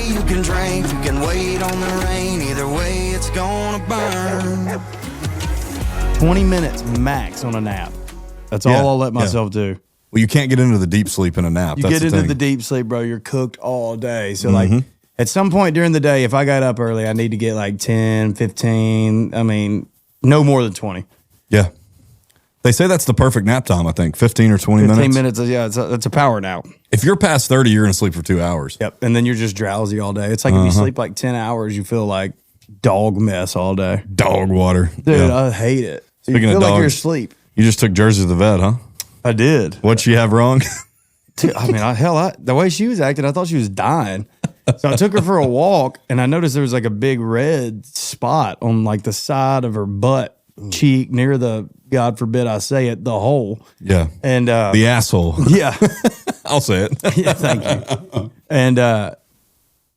you can drink, you can wait on the rain. Either way, it's gonna burn. 20 minutes max on a nap. That's all I'll let myself do. Well, you can't get into the deep sleep in a nap. You That's get into thing. the deep sleep, bro, you're cooked all day. So, like, at some point during the day, if I got up early, I need to get like 10, 15, I mean, no more than 20. Yeah. They say that's the perfect nap time, I think. 15 or 20 minutes. 15 minutes, yeah, it's a power nap. If you're past 30, you're going to sleep for 2 hours. Yep, and then you're just drowsy all day. It's like if you sleep like 10 hours, you feel like dog mess all day. Dog water. Dude, I hate it. Speaking you feel of dogs, like you're asleep. You just took Jersey to the vet, huh? I did. What'd she have wrong? Dude, I mean, the way she was acting, I thought she was dying. So I took her for a walk, and I noticed there was like a big red spot on like the side of her butt cheek near the, God forbid I say it, the hole. Yeah. And the asshole. yeah. I'll say it. Yeah, thank you. And I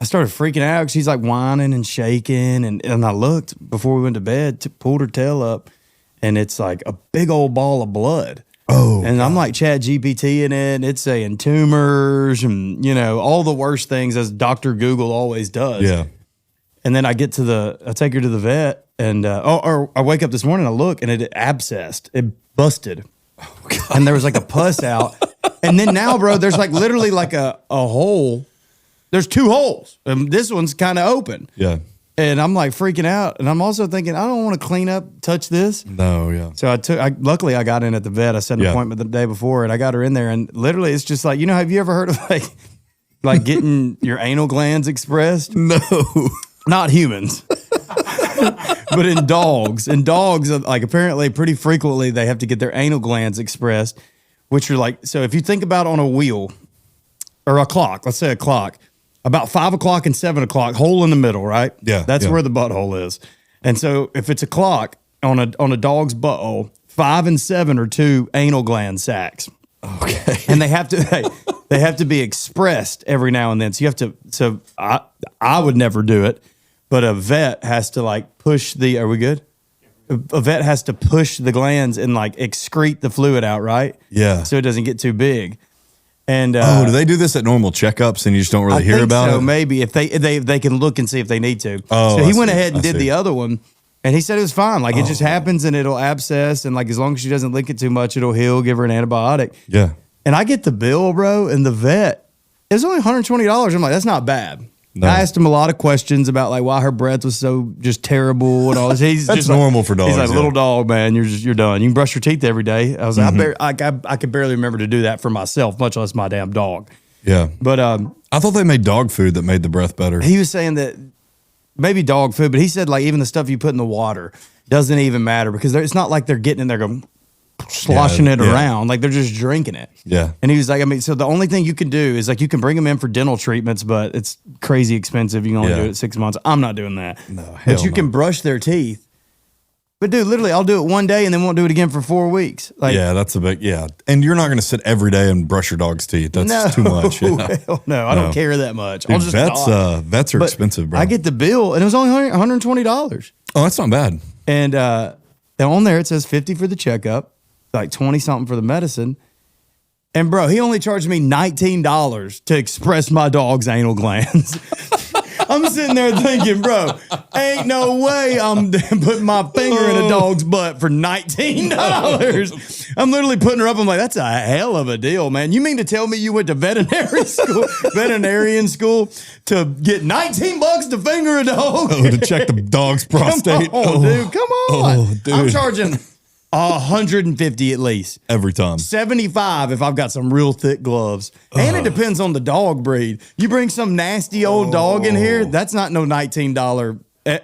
started freaking out. She's like whining and shaking. And I looked before we went to bed, pulled her tail up, and it's like a big old ball of blood. Oh, and I'm like Chat GPT in it. And it's saying tumors and, you know, all the worst things as Dr. Google always does. Yeah. And then I take her to the vet, and or I wake up this morning, I look, and it abscessed. It busted. Oh, God. And there was like a pus out. And then now, bro, there's like literally like a hole. There's 2 holes. And this one's kind of open. Yeah. And I'm like freaking out. And I'm also thinking, I don't want to clean up, touch this. No, yeah. So luckily I got in at the vet. I set an appointment the day before, and I got her in there. And literally it's just like, you know, have you ever heard of like getting your anal glands expressed? No. Not humans. But in dogs. And dogs, like apparently pretty frequently they have to get their anal glands expressed, which are like, so if you think about on a wheel or a clock, let's say a clock, about 5 o'clock and 7 o'clock, hole in the middle, right? Yeah. That's where the butthole is. And so if it's a clock on a dog's butthole, 5 and 7 are 2 anal gland sacs. Okay. And they have to be expressed every now and then. So you have to, so I would never do it, but a vet has to like push are we good? A vet has to push the glands and like excrete the fluid out, right? Yeah. So it doesn't get too big. And do they do this at normal checkups and you just don't really hear about it? Maybe if they can look and see if they need to. Oh, so he went ahead and did the other one, and he said it was fine. Like it just happens and it'll abscess, and like as long as she doesn't lick it too much, it'll heal. Give her an antibiotic. Yeah. And I get the bill, bro, and the vet, it was only $120. I'm like, that's not bad. No. I asked him a lot of questions about like why her breath was so just terrible and all this. He's That's just normal like, for dogs. He's like, little dog, man, you're done. You can brush your teeth every day. I was like, I could barely remember to do that for myself, much less my damn dog. Yeah. But I thought they made dog food that made the breath better. he was saying that maybe dog food, but he said like even the stuff you put in the water doesn't even matter because it's not like they're getting in there going sloshing it around. Like they're just drinking it. Yeah. And he was like, I mean, so the only thing you can do is like you can bring them in for dental treatments, but it's crazy expensive. You can only do it 6 months. I'm not doing that. No, but you can brush their teeth. But dude, literally, I'll do it one day and then won't do it again for 4 weeks. Like, yeah, that's a big, And you're not going to sit every day and brush your dog's teeth. That's too much. Yeah. Hell no, I don't care that much. Dude, I'll just vets are expensive, bro. I get the bill and it was only $120. Oh, that's not bad. And on there it says 50 for the checkup, like 20 something for the medicine. And bro, he only charged me $19 to express my dog's anal glands. I'm sitting there thinking, bro, ain't no way I'm putting my finger in a dog's butt for $19. I'm literally putting her up. I'm like, that's a hell of a deal, man. You mean to tell me you went to veterinarian school to get $19 to finger a dog? To check the dog's prostate. Come on, dude. Come on. Oh, dude. I'm charging 150 at least. Every time. 75 if I've got some real thick gloves. And it depends on the dog breed. You bring some nasty old dog in here, that's not no $19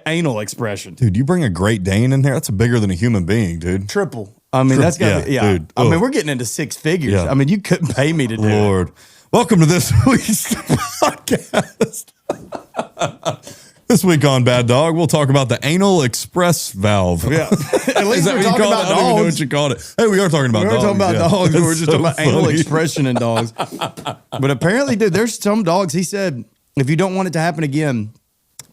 anal expression. Dude, you bring a Great Dane in here, that's bigger than a human being, dude. Triple. I mean, that's got to be, dude. I mean, we're getting into 6 figures. Yeah. I mean, you couldn't pay me to do it. Lord. Welcome to this week's podcast. This week on Bad Dog, we'll talk about the anal express valve. Yeah. At least we're talking about I don't even know what dogs. you called it. Hey, we are talking about dogs. We're talking about dogs. That's We're just so talking about anal funny. expression in dogs. But apparently, dude, there's some dogs, he said, if you don't want it to happen again,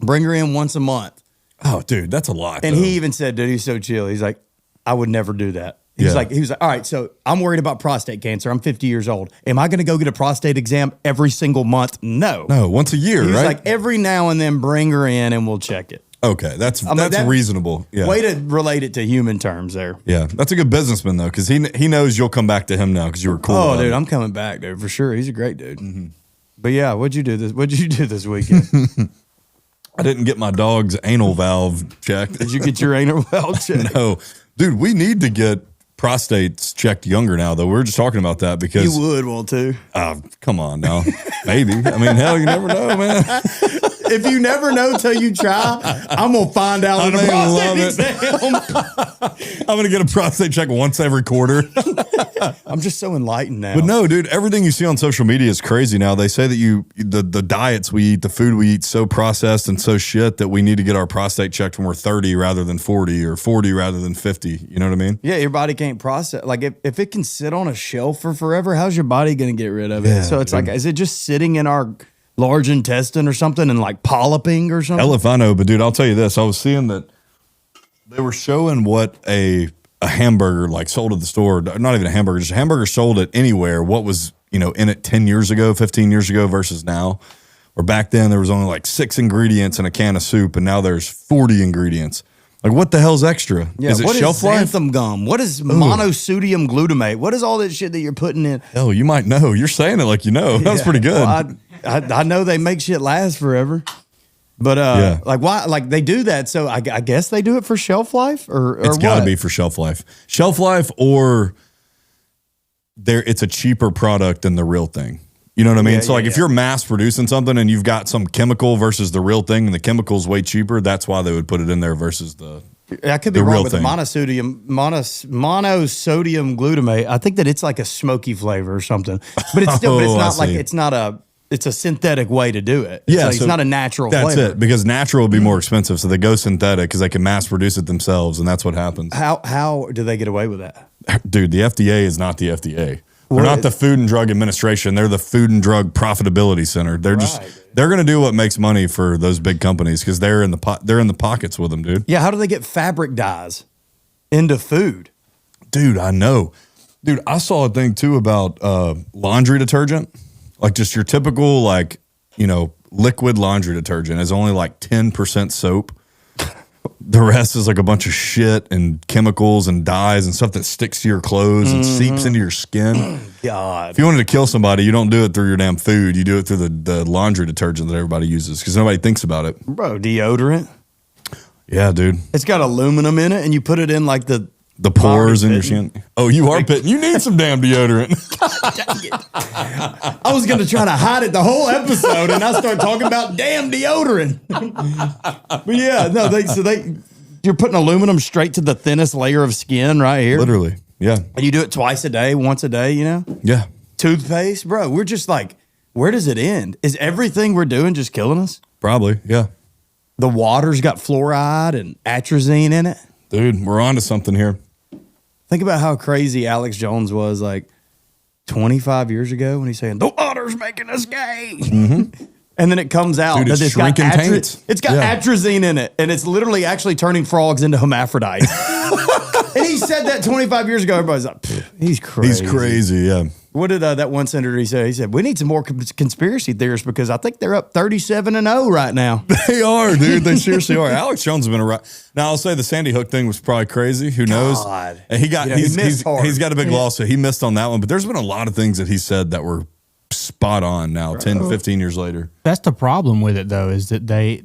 bring her in once a month. Oh, dude, that's a lot. And though. he even said, dude, he's so chill. He's like, I would never do that. He was like, all right, so I'm worried about prostate cancer. I'm 50 years old. Am I going to go get a prostate exam every single month? No. No, once a year, He was right? like, every now and then bring her in and we'll check it. Okay, that's reasonable. Yeah. Way to relate it to human terms there. Yeah, that's a good businessman, though, because he knows you'll come back to him now because you were cool. Oh, dude, I'm coming back, dude, for sure. He's a great dude. Mm-hmm. But yeah, what'd you do this weekend? I didn't get my dog's anal valve checked. Did you get your anal valve checked? No. Dude, we need to get prostates checked younger now, though. We were just talking about that because... You would want to. Come on now. Maybe. I mean, hell, you never know, man. If you never know till you try, I'm going to find out on the prostate exam. I'm going to get a prostate check once every quarter. I'm just so enlightened now. But no, dude, everything you see on social media is crazy now. They say that the diets we eat, the food we eat, so processed and so shit that we need to get our prostate checked when we're 30 rather than 40 or 40 rather than 50. You know what I mean? Yeah, your body can't process. Like if it can sit on a shelf for forever, how's your body going to get rid of it? So it's like, is it just sitting in our large intestine or something and like polyping or something? Hell if I know, but dude, I'll tell you this. I was seeing that they were showing what a hamburger like sold at the store, not even a hamburger, just a hamburger sold at anywhere, what was, in it 10 years ago, 15 years ago versus now. Or back then there was only like 6 ingredients in a can of soup and now there's 40 ingredients. Like, what the hell's extra? Yeah, is it what shelf is life? xanthan gum? What is monosodium glutamate? What is all that shit that you're putting in? Hell, you might know. You're saying it like you know. That was pretty good. Well, I know they make shit last forever. But like why? Like they do that, so I guess they do it for shelf life, or it's got to what? be for shelf life, or it's a cheaper product than the real thing. You know what I mean? So if you're mass producing something and you've got some chemical versus the real thing, and the chemical's way cheaper, that's why they would put it in there versus the. I could be wrong with the monosodium glutamate. I think that it's like a smoky flavor or something, but it's still. But it's not it's a synthetic way to do it. It's not a natural flavor. That's it, because natural would be more expensive, so they go synthetic because they can mass produce it themselves, and that's what happens. How do they get away with that? Dude, the FDA is not the FDA. They're not the Food and Drug Administration. They're the Food and Drug Profitability Center. They're they're going to do what makes money for those big companies because they're in the pockets with them, dude. Yeah, how do they get fabric dyes into food? Dude, I know. Dude, I saw a thing too about laundry detergent. Like just your typical liquid laundry detergent is only like 10% soap. The rest is like a bunch of shit and chemicals and dyes and stuff that sticks to your clothes and seeps into your skin. God. If you wanted to kill somebody, you don't do it through your damn food. You do it through the laundry detergent that everybody uses because nobody thinks about it. Bro, deodorant. Yeah, dude. It's got aluminum in it and you put it in like the pores in your skin. Oh, you are pitting. You need some damn deodorant. I was going to try to hide it the whole episode and I start talking about damn deodorant. But yeah, no, you're putting aluminum straight to the thinnest layer of skin right here. Literally. Yeah. And you do it twice a day, once a day, Yeah. Toothpaste, bro. We're just like, where does it end? Is everything we're doing just killing us? Probably. Yeah. The water's got fluoride and atrazine in it. Dude, we're on to something here. Think about how crazy Alex Jones was like 25 years ago when he's saying, the water's making us gay. Mm-hmm. And then it comes out Dude, that it's got got atrazine in it. And it's literally actually turning frogs into hermaphrodites. And he said that 25 years ago. Everybody's like, he's crazy. He's crazy, yeah. What did that one senator he say? He said, we need some more conspiracy theorists because I think they're up 37-0 right now. They are, dude. They seriously are. Alex Jones has been around. Now, I'll say the Sandy Hook thing was probably crazy. Who knows? God. And he's got a big loss, so he missed on that one. But there's been a lot of things that he said that were spot on now, 10, 15 years later. That's the problem with it, though, is that they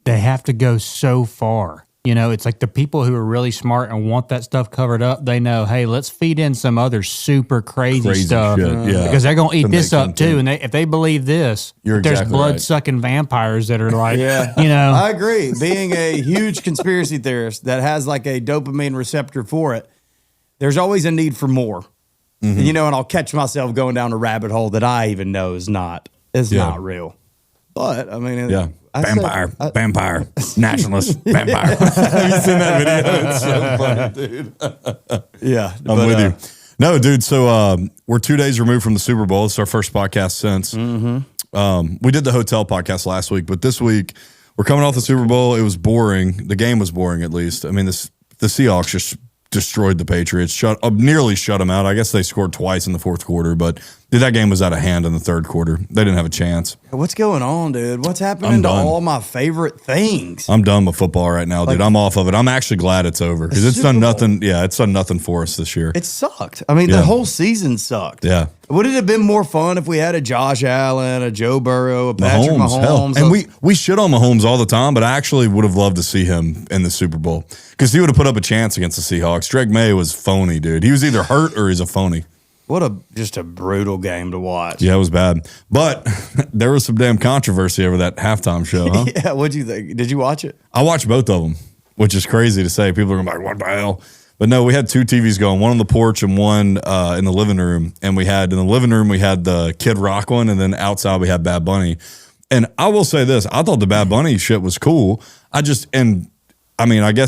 have to go so far. It's like the people who are really smart and want that stuff covered up, they know, hey, let's feed in some other super crazy stuff. Shit, yeah. Because they're going to eat this up, too. And if they believe this, there's exactly blood-sucking vampires that are like, I agree. Being a huge conspiracy theorist that has like a dopamine receptor for it, there's always a need for more. Mm-hmm. And I'll catch myself going down a rabbit hole that I even know is not not real. But, I mean... Vampire, nationalist, vampire. Have you seen that video? It's so funny, dude. Yeah. I'm with you. No, dude, so we're 2 days removed from the Super Bowl. It's our first podcast since. Mm-hmm. We did the hotel podcast last week, but this week we're coming off the Super Bowl. It was boring. The game was boring, at least. I mean, the Seahawks just destroyed the Patriots, nearly shut them out. I guess they scored twice in the fourth quarter, but dude, that game was out of hand in the third quarter. They didn't have a chance. What's going on, dude? What's happening to all my favorite things? I'm done with football right now, dude. I'm off of it. I'm actually glad it's over because it's done nothing. Yeah, it's done nothing for us this year. It sucked. I mean, the whole season sucked. Yeah. Would it have been more fun if we had a Josh Allen, a Joe Burrow, a Patrick Mahomes? And we shit on Mahomes all the time, but I actually would have loved to see him in the Super Bowl because he would have put up a chance against the Seahawks. Drake May was phony, dude. He was either hurt or he's a phony. What just a brutal game to watch. Yeah, it was bad. But there was some damn controversy over that halftime show, huh? Yeah, what'd you think? Did you watch it? I watched both of them, which is crazy to say. People are going to be like, what the hell? But no, we had two TVs going, one on the porch and one in the living room. And in the living room, we had the Kid Rock one, and then outside we had Bad Bunny. And I will say this, I thought the Bad Bunny shit was cool. I guess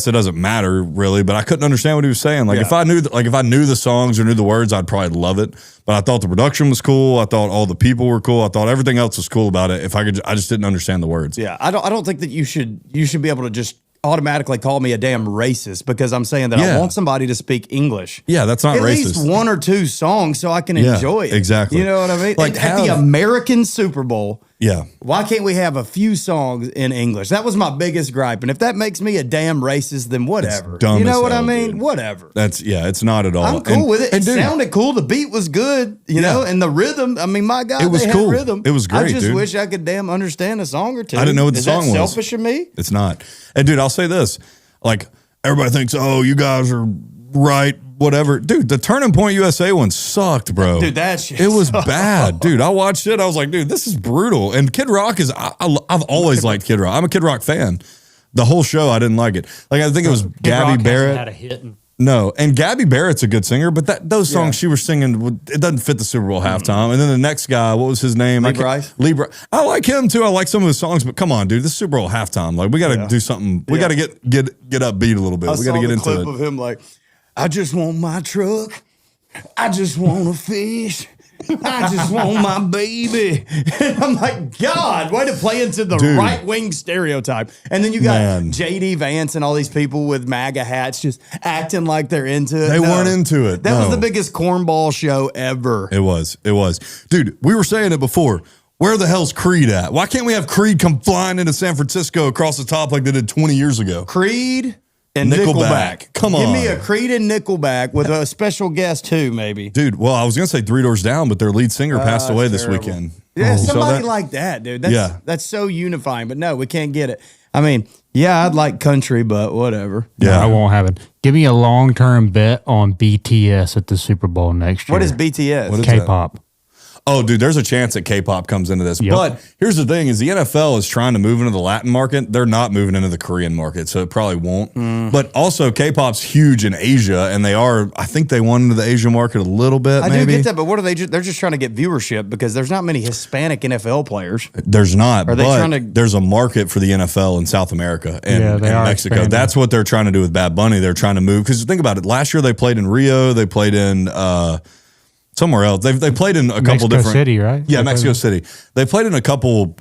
it doesn't matter really, but I couldn't understand what he was saying. Like if I knew the songs or knew the words, I'd probably love it. But I thought the production was cool. I thought all the people were cool. I thought everything else was cool about it. I just didn't understand the words. Yeah, I don't think that you should be able to just automatically call me a damn racist because I'm saying that I want somebody to speak English. Yeah, that's not At racist. least one or two songs so I can enjoy it. Exactly. You know what I mean? Like at the American Super Bowl. Yeah. Why can't we have a few songs in English? That was my biggest gripe. And if that makes me a damn racist, then whatever. Dumb you know as what hell, I mean? dude. Whatever. It's not at all. I'm cool with it. It dude, sounded cool. The beat was good, you know, and the rhythm. I mean, my God, it was they cool. had rhythm. It was great, I just dude. wish I could damn understand a song or two. I didn't know what the Is song that was. selfish of me? It's not. And dude, I'll say this. Like, everybody thinks, oh, you guys are right, whatever. Dude, the Turning Point USA one sucked, bro. Dude, that shit it was sucked. bad. Dude, I watched it. I was like, dude, this is brutal. And Kid Rock I've always liked Kid Rock. I'm a Kid Rock fan. The whole show, I didn't like it. Like, I think it was Gabby Barrett. Had a hit. No, and Gabby Barrett's a good singer, but those songs she was singing, it doesn't fit the Super Bowl halftime. And then the next guy, what was his name? Lee Bryce. I like him too. I like some of his songs, but come on, dude, this Super Bowl halftime. Like, we got to do something. We got to get upbeat a little bit. We got to get into clip of him like, I just want my truck. I just want to fish. I just want my baby. And I'm like, God, way to play into the right-wing stereotype. And then you got J.D. Vance and all these people with MAGA hats just acting like they're into it. They weren't into it. That was the biggest cornball show ever. It was. Dude, we were saying it before. Where the hell's Creed at? Why can't we have Creed come flying into San Francisco across the top like they did 20 years ago? Creed and Nickelback. Come on. Give me a Creed and Nickelback with a special guest too, maybe. Dude, well, I was going to say Three Doors Down, but their lead singer passed away this weekend. Yeah, somebody like that, dude. That's so unifying. But no, we can't get it. I mean, yeah, I'd like country, but whatever. Yeah, I won't have it. Give me a long-term bet on BTS at the Super Bowl next year. What is BTS? What is K-pop. Oh, dude, there's a chance that K-pop comes into this. Yep. But here's the thing is the NFL is trying to move into the Latin market. They're not moving into the Korean market, so it probably won't. But also K-pop's huge in Asia, and I think they won into the Asia market a little bit, I maybe. do get that, but what are they? They're just trying to get viewership because there's not many Hispanic NFL players. There's not, Are they but trying to- there's a market for the NFL in South America and they are Mexico. expanding. That's what they're trying to do with Bad Bunny. They're trying to move, because think about it. Last year they played in Rio. They played in somewhere else. They played in a couple Mexico different City, right? Yeah, Mexico City. They played in a couple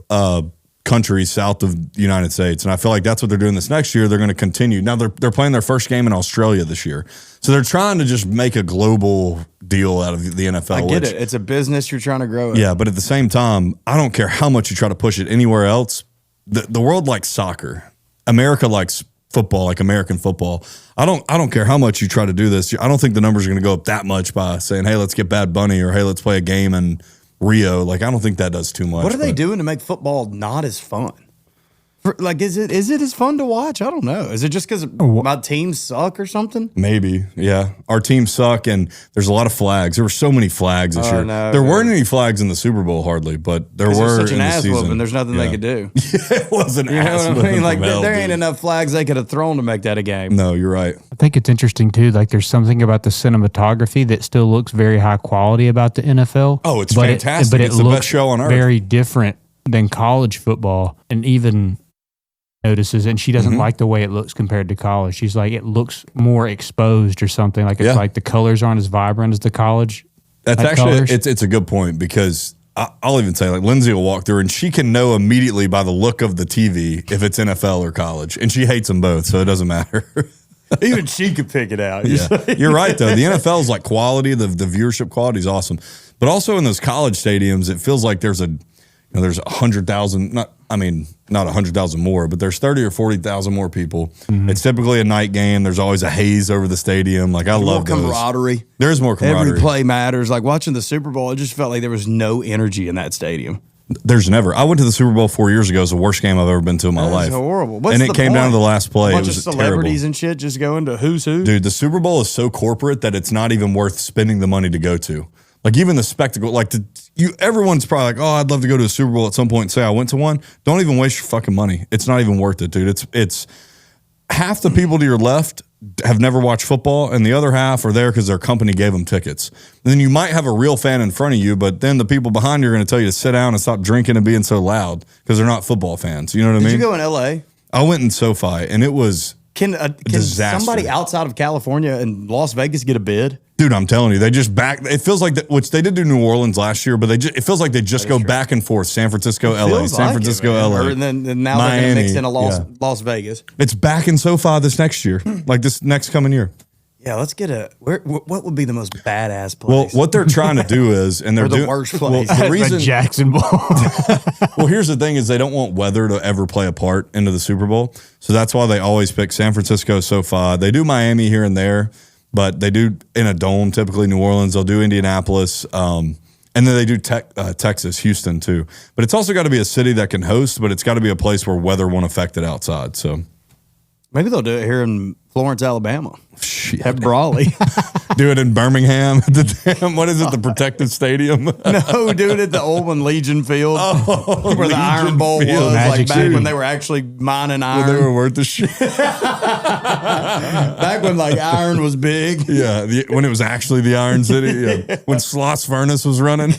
countries south of the United States, and I feel like that's what they're doing this next year. They're going to continue. Now they're playing their first game in Australia this year, so they're trying to just make a global deal out of the NFL. I get it. It's a business you're trying to grow. Yeah, but at the same time, I don't care how much you try to push it anywhere else. The world likes soccer. America likes football, like American football. I don't care how much you try to do this. I don't think the numbers are going to go up that much by saying, hey, let's get Bad Bunny, or hey, let's play a game in Rio. Like, I don't think that does too much. What are they doing to make football not as fun? Is it as fun to watch? I don't know. Is it just because my teams suck or something? Maybe, yeah. Our teams suck, and there's a lot of flags. There were so many flags this year. No, there weren't any flags in the Super Bowl hardly, but there were Such in an the ass season. whooping. There's nothing they could do. It was an You know ass what I whooping mean? Like from hell, there ain't dude. enough flags they could have thrown to make that a game. No, you're right. I think it's interesting too. Like, there's something about the cinematography that still looks very high quality about the NFL. Oh, it's but fantastic. It It's the looks best show on earth. Very different than college football, and even notices. And she doesn't like the way it looks compared to college. She's like, it looks more exposed or something. Like, it's like the colors aren't as vibrant as the college. That's like actually colors. it's a good point, because I'll even say, like, Lindsay will walk through and she can know immediately by the look of the TV if it's NFL or college, and she hates them both, so it doesn't matter. Even she could pick it out. Yeah. You're right, though. The NFL's like quality, the viewership quality is awesome. But also in those college stadiums, it feels like there's 100,000, not 100,000 more, but there's 30 or 40,000 more people. Mm-hmm. It's typically a night game. There's always a haze over the stadium. Like, I love those. Camaraderie. There's more camaraderie. Every play matters. Like watching the Super Bowl, it just felt like there was no energy in that stadium. There's never. I went to the Super Bowl 4 years ago. It was the worst game I've ever been to in my life. That's horrible. And it came down to the last play. A bunch it was of celebrities terrible. and shit just going to who's who. Dude, the Super Bowl is so corporate that it's not even worth spending the money to go to. Like, even the spectacle, everyone's probably like, oh, I'd love to go to a Super Bowl at some point and say I went to one. Don't even waste your fucking money. It's not even worth it, dude. It's half the people to your left have never watched football, and the other half are there because their company gave them tickets. And then you might have a real fan in front of you, but then the people behind you are going to tell you to sit down and stop drinking and being so loud because they're not football fans. You know what I mean? Did you go in L.A.? I went in SoFi, and it was Can disaster. somebody outside of California and Las Vegas get a bid? Dude, I'm telling you, they just it feels like which they did do New Orleans last year, but it feels like they just go back and forth. San Francisco, LA, San Francisco, LA. And then now Miami, they're going to mix in a Las Vegas. It's back in SoFi this next year, like this next coming year. Yeah, let's get what would be the most badass Well, place? what they're trying to do is, and they're or the doing worst place. Well, the reason, Jacksonville. well, here's the thing: is they don't want weather to ever play a part into the Super Bowl, so that's why they always pick San Francisco, SoFi. They do Miami here and there, but they do in a dome. Typically, New Orleans. They'll do Indianapolis, and then they do Texas, Houston too. But it's also got to be a city that can host, but it's got to be a place where weather won't affect it outside. So Maybe they'll do it here in Florence, Alabama. shit. At Brawley. Do it in Birmingham at the damn, what is it, the Protective Stadium? No, dude, at the old one, Legion Field, where the Iron Bowl Field. was, Magic like back City. when they were actually mining When they iron. were worth the shit. Back when like iron was big. Yeah, when it was actually the Iron City. Yeah. When Sloss Furnace was running.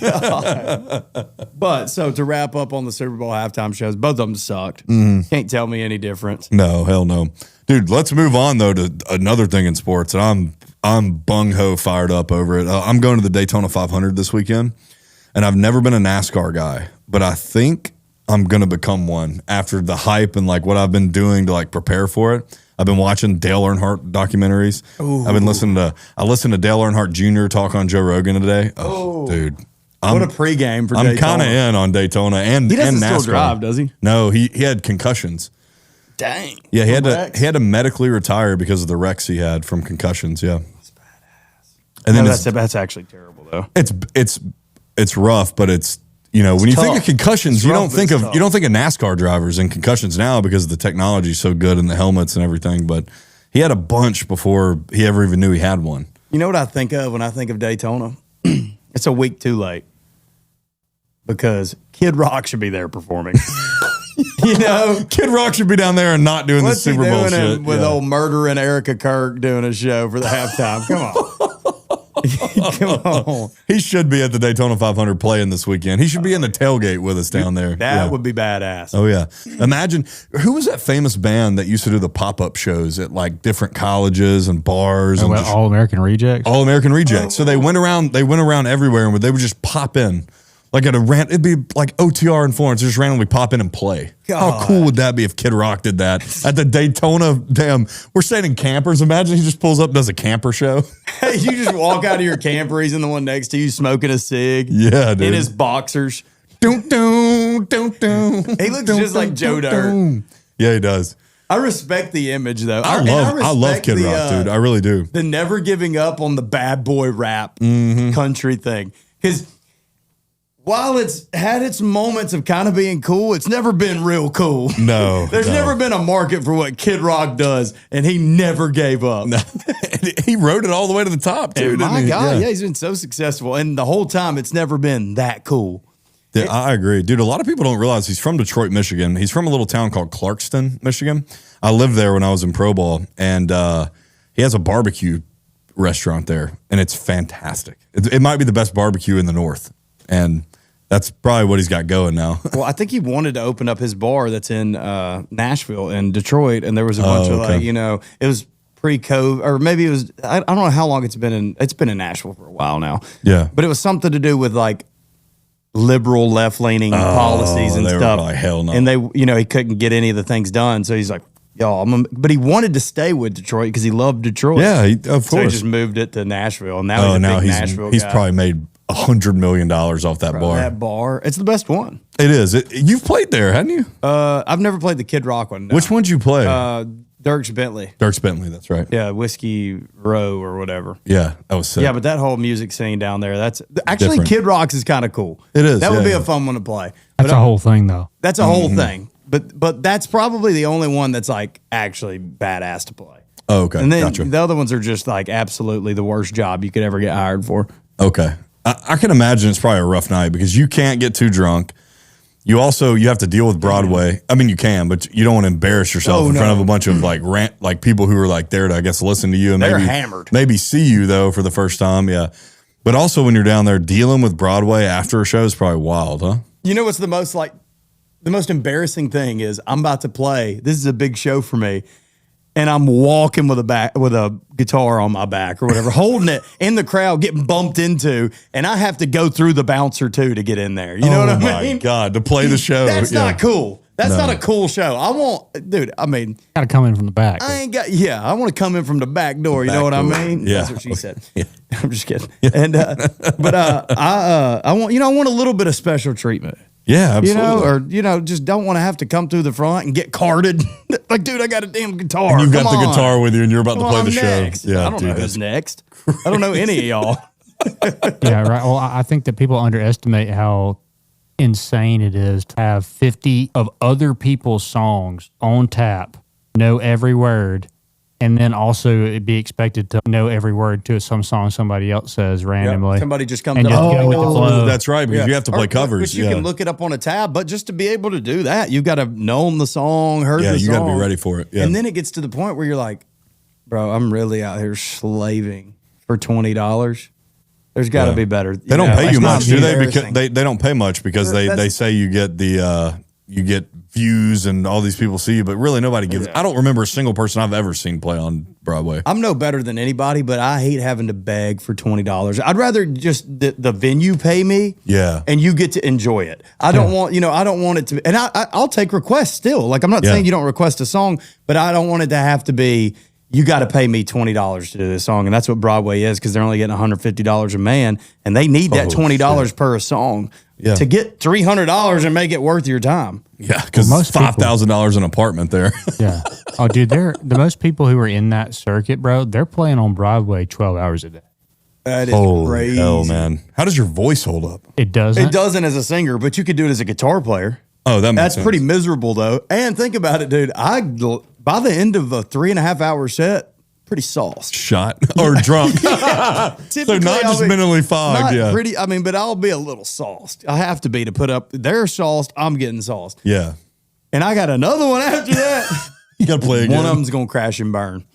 But so to wrap up on the Super Bowl halftime shows, both of them sucked. Mm-hmm. Can't tell me any difference. No, hell no. Dude, let's move on, though, to another thing in sports. And I'm bung-ho fired up over it. I'm going to the Daytona 500 this weekend, and I've never been a NASCAR guy, but I think I'm going to become one after the hype and like what I've been doing to like prepare for it. I've been watching Dale Earnhardt documentaries. Ooh. I've been listening to Dale Earnhardt Jr. talk on Joe Rogan today. Oh, dude. What a pregame for I'm Daytona. kind of in on Daytona and He doesn't NASCAR. still drive, does he? No, he had concussions. Dang. Yeah, he had Wrecks? to medically retire because of the wrecks he had from concussions. Yeah, that's badass. And then That's actually terrible though. it's rough, but it's when you think of tough. concussions, It's you rough, don't but think it's of tough. you don't think of NASCAR drivers and concussions now because the technology is so good and the helmets and everything. But he had a bunch before he ever even knew he had one. You know what I think of when I think of Daytona? It's a week too late because Kid Rock should be there performing. Kid Rock should be down there and not doing What's the Super he Bowl doing shit with Yeah. old Murder and Erica Kirk doing a show for the halftime? Come on. Come on. He should be at the Daytona 500 playing this weekend. He should be in the tailgate with us down there. That would be badass. Oh yeah! Imagine who was that famous band that used to do the pop-up shows at like different colleges and bars and just All American Rejects. All American Rejects. So they went around everywhere and they would just pop in. Like it'd be like OTR in Florence, just randomly pop in and play. How God. cool would that be if Kid Rock did that at the Daytona? Damn, we're staying in campers. Imagine he just pulls up and does a camper show. Hey, you just walk out of your camper, he's in the one next to you smoking a cig. Yeah, dude. In his boxers. Don't. He looks just like Joe Dirt. Yeah, he does. I respect the image though. I love respect Kid Rock, dude. I really do. The never giving up on the bad boy rap country thing. Because while it's had its moments of kind of being cool, it's never been real cool. No. There's never been a market for what Kid Rock does, and he never gave up. No. He rode it all the way to the top, too. And my didn't he? God, yeah, he's been so successful. And the whole time, it's never been that cool. Yeah, I agree. Dude, a lot of people don't realize he's from Detroit, Michigan. He's from a little town called Clarkston, Michigan. I lived there when I was in Pro Ball, and he has a barbecue restaurant there, and it's fantastic. It might be the best barbecue in the North, and that's probably what he's got going now. Well, I think he wanted to open up his bar that's in Nashville and Detroit, and there was a bunch of okay. it was pre-COVID, or maybe it was, I don't know how long it's been in Nashville for a while now. Yeah. But it was something to do with like liberal left-leaning policies and they were stuff. like, hell no. And they, he couldn't get any of the things done. So he's like, y'all. But he wanted to stay with Detroit because he loved Detroit. Yeah, of course. So he just moved it to Nashville. And now he's probably made $100 million off that bar. That bar. It's the best one. It is. You've played there, haven't you? I've never played the Kid Rock one. No. Which one did you play? Dirk's Bentley. Dirk's Bentley, that's right. Yeah, Whiskey Row or whatever. Yeah, that was sick. Yeah, but that whole music scene down there, that's actually Different. Kid Rock's is kind of cool. It is. That would be a fun one to play. That's a whole thing, though. That's a whole thing. But that's probably the only one that's like actually badass to play. Oh, okay. And then Gotcha. the other ones are just like absolutely the worst job you could ever get hired for. Okay. I can imagine it's probably a rough night because you can't get too drunk. You have to deal with Broadway. I mean, you can, but you don't want to embarrass yourself in front of a bunch of like people who are like there to, I guess, listen to you and They're maybe hammered. Maybe see you though for the first time. Yeah. But also when you're down there dealing with Broadway after a show is probably wild, huh? You know what's the most embarrassing thing is I'm about to play. This is a big show for me. And I'm walking with a guitar on my back or whatever, holding it in the crowd, getting bumped into, and I have to go through the bouncer too to get in there. You know what I mean? Oh my God, to play the show. That's not cool. That's not a cool show. I want, dude, I mean, Got to come in from the back. I want to come in from the back door. You know what I mean? Yeah. That's what she said. I'm just kidding. And, I want a little bit of special treatment. Yeah, absolutely. Just don't want to have to come through the front and get carded. Like, dude, I got a damn guitar. And you've got Come the on. guitar with you and you're about to play I'm the next. show. Yeah, I don't know who's next. I don't know any of y'all. Yeah, right. Well, I think that people underestimate how insane it is to have 50 of other people's songs on tap, know every word, and then also be expected to know every word to some song somebody else says randomly. Somebody just comes And up. just go with the flow. That's right, because you have to play covers. But you can look it up on a tab, but just to be able to do that, you've got to know the song, heard the song. Yeah, you got to be ready for it. Yeah. And then it gets to the point where you're like, bro, I'm really out here slaving for $20. There's got to be better. They don't pay you much, do they? Because embarrassing. they don't pay much because they say you get you get views and all these people see you, but really nobody gives. I don't remember a single person I've ever seen play on Broadway. I'm no better than anybody, but I hate having to beg for $20. I'd rather just the venue pay me, and you get to enjoy it. I don't want it to, and I'll take requests still. Like I'm not saying you don't request a song, but I don't want it to have to be. You got to pay me $20 to do this song, and that's what Broadway is because they're only getting $150 a man, and they need that $20 per song to get $300 and make it worth your time. Yeah, because most $5,000 an apartment there. Yeah. Oh, dude, the most people who are in that circuit, bro, they're playing on Broadway 12 hours a day. That is Holy crazy. hell, man! How does your voice hold up? It doesn't. It doesn't as a singer, but you could do it as a guitar player. Oh, that's pretty miserable though. And think about it, dude. By the end of a 3.5 hour set, pretty sauced. Shot or drunk. So not just mentally fogged. Not pretty. I mean, but I'll be a little sauced. I have to be to put up. They're sauced. I'm getting sauced. Yeah. And I got another one after that. You got to play again. One of them's going to crash and burn.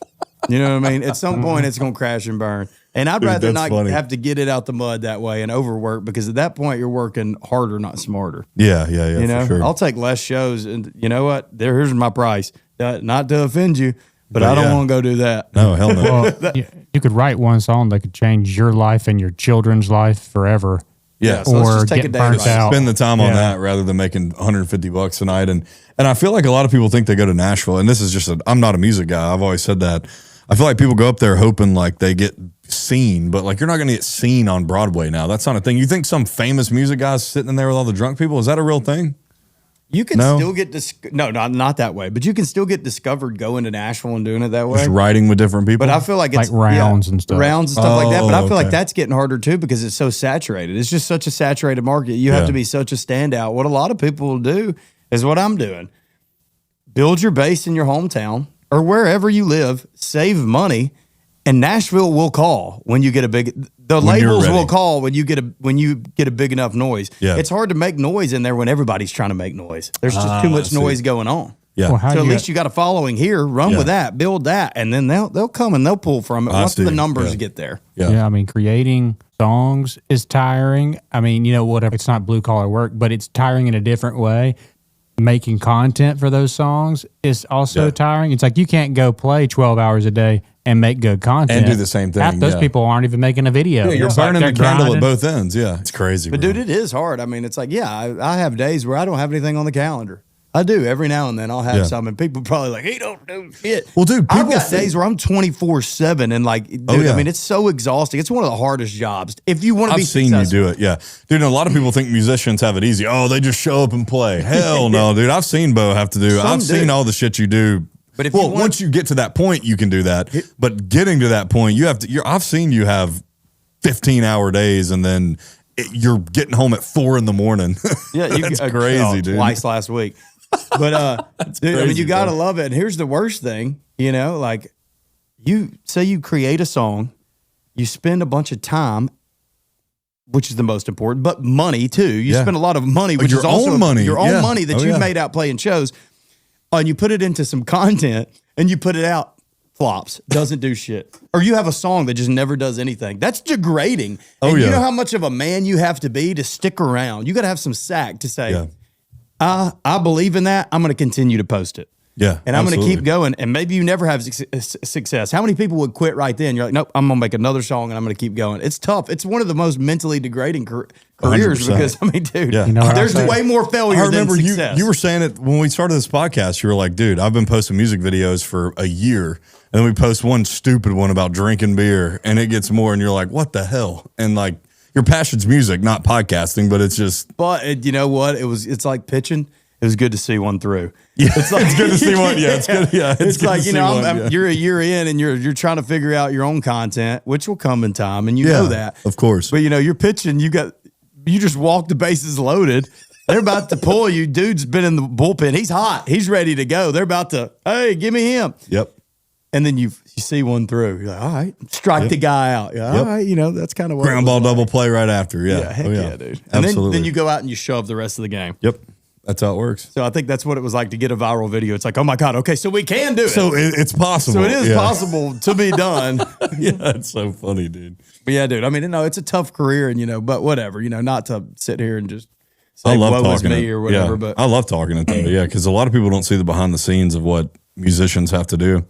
You know what I mean? At some point, it's going to crash and burn. And I'd rather not have to get it out the mud that way and overwork because at that point, you're working harder, not smarter. Yeah. You know, for sure. I'll take less shows. And you know what? Here's my price. Not to offend you, but I don't want to go do that. No, hell no. Well, you could write one song that could change your life and your children's life forever. Yeah. So let's Or just take get a day burnt to out. Spend the time on that rather than making $150 a night. And I feel like a lot of people think they go to Nashville, and this is just I'm not a music guy. I've always said that. I feel like people go up there hoping like they get seen, but like you're not going to get seen on Broadway now. That's not a thing. You think some famous music guy's sitting in there with all the drunk people? Is that a real thing? You can still get not that way, but you can still get discovered going to Nashville and doing it that way. Just riding with different people. But I feel like it's rounds and stuff. Rounds and stuff like that. But I feel like okay. that's getting harder too because it's so saturated. It's just such a saturated market. You have to be such a standout. What a lot of people will do is what I'm doing. Build your base in your hometown or wherever you live, save money, and Nashville will call when you get a big labels will call when you get a big enough noise. Yeah. It's hard to make noise in there when everybody's trying to make noise. There's just too much noise going on. Yeah. Well, So at least you got a following here. Run with that, build that, and then they'll come and they'll pull from it once the numbers get there. Yeah, I mean, creating songs is tiring. I mean, whatever. It's not blue collar work, but it's tiring in a different way. Making content for those songs is also tiring. It's like you can't go play 12 hours a day and make good content. And do the same thing. Half those people aren't even making a video. Yeah, you're It's burning like the candle grinding. at both ends. Yeah, it's crazy. But bro. dude, it is hard. I mean, it's like, I have days where I don't have anything on the calendar. I do. Every now and then I'll have Yeah. some, and people probably like, he don't do shit. Well, dude, I've people got days where I'm 24/7 and like, dude, yeah. I mean, it's so exhausting. It's one of the hardest jobs. If you want to be I've seen successful. you do it. Yeah. Dude, a lot of people think musicians have it easy. Oh, they just show up and play. Hell no, dude. I've seen Bo have to do. Some I've do. seen all the shit you do. But if you want- once you get to that point, you can do that. But getting to that point, you have to. I've seen you have 15-hour days, and then you're getting home at 4 a.m. Yeah, That's crazy, dude. Twice last week. But dude, I mean, crazy, you gotta bro. love it. And here's the worst thing, you know, like you say you create a song, you spend a bunch of time, which is the most important, but money too. You Yeah. spend a lot of money, which Your is also own money. your own Yeah. money that Oh, you yeah. made out playing shows, and you put it into some content and you put it out. Flops, doesn't do shit. Or you have a song that just never does anything. That's degrading. Oh, And yeah. you know how much of a man you have to be to stick around. You got to have some sack to say, Yeah. I believe in that. I'm going to continue to post it. Yeah, And I'm going to absolutely. keep going. And maybe you never have success. How many people would quit right then? You're like, nope, I'm going to make another song and I'm going to keep going. It's tough. It's one of the most mentally degrading careers 100%. because, I mean, dude, Yeah. You know what there's I'm saying? way more failure I remember than you. success. You were saying it when we started this podcast. You were like, "Dude, I've been posting music videos for a year, and then we post one stupid one about drinking beer, and it gets more." And you're like, "What the hell?" And like, your passion's music, not podcasting, but it's just you know what? It's like pitching. It was good to see one through. yeah, it's good to see one. Yeah, it's good. Yeah, It's good like, to you see know, one, yeah. you're a year in and you're trying to figure out your own content, which will come in time, and you know that. of course. But you know, you're pitching, you just walk the bases loaded. They're about to pull you. Dude's been in the bullpen. He's hot. He's ready to go. They're about to, hey, give me him. Yep. And then you see one through. You're like, all right, strike the guy out. You're like, all right, you know, that's kind of what Ground it was ball like. double play right after. Yeah. Yeah, heck Oh, yeah, dude. And Absolutely. then you go out and you shove the rest of the game. Yep. That's how it works. So I think that's what it was like to get a viral video. It's like, oh my God, okay, so we can do it. So it's possible. So it is Yeah. possible to be done. Yeah, it's so funny, dude. But yeah, dude. I mean, no, it's a tough career, and but whatever. Not to sit here and just say I love woe is talking me it. or whatever. Yeah. But I love talking it though. Yeah, because a lot of people don't see the behind the scenes of what musicians have to do.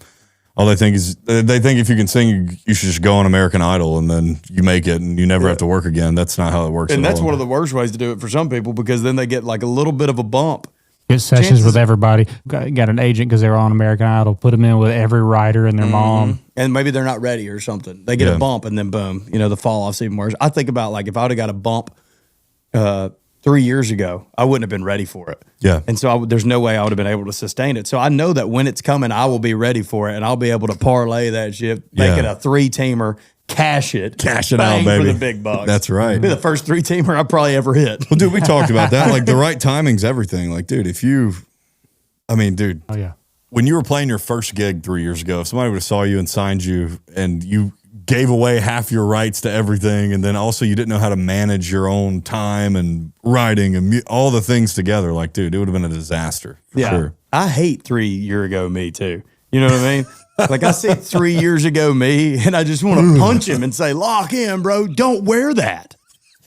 All they think is they think if you can sing, you should just go on American Idol and then you make it and you never have to work again. That's not how it works. and at that's all. one of the worst ways to do it for some people because then they get like a little bit of a bump. Get sessions Chances- with everybody. Got an agent because they were on American Idol. Put them in with every writer and their mom. And maybe they're not ready or something. They get Yeah. a bump and then boom, the fall off's even worse. I think about like if I would have got a bump 3 years ago, I wouldn't have been ready for it. Yeah. And so there's no way I would have been able to sustain it. So I know that when it's coming, I will be ready for it and I'll be able to parlay that shit, make Yeah. it a 3-teamer, cash it Cash it bang out, baby. for the big bucks. That's right. Be the first 3-teamer I probably ever hit. Well, dude, we talked about that. Like the right timing's everything. Like, dude, dude, Oh yeah. when you were playing your first gig 3 years ago, if somebody would have saw you and signed you and you gave away half your rights to everything, and then also you didn't know how to manage your own time and writing and all the things together, like, dude, it would have been a disaster for sure. I hate 3 year ago me too. You know what I mean? Like I see 3 years ago me and I just want to punch him and say, lock in, bro. Don't wear that.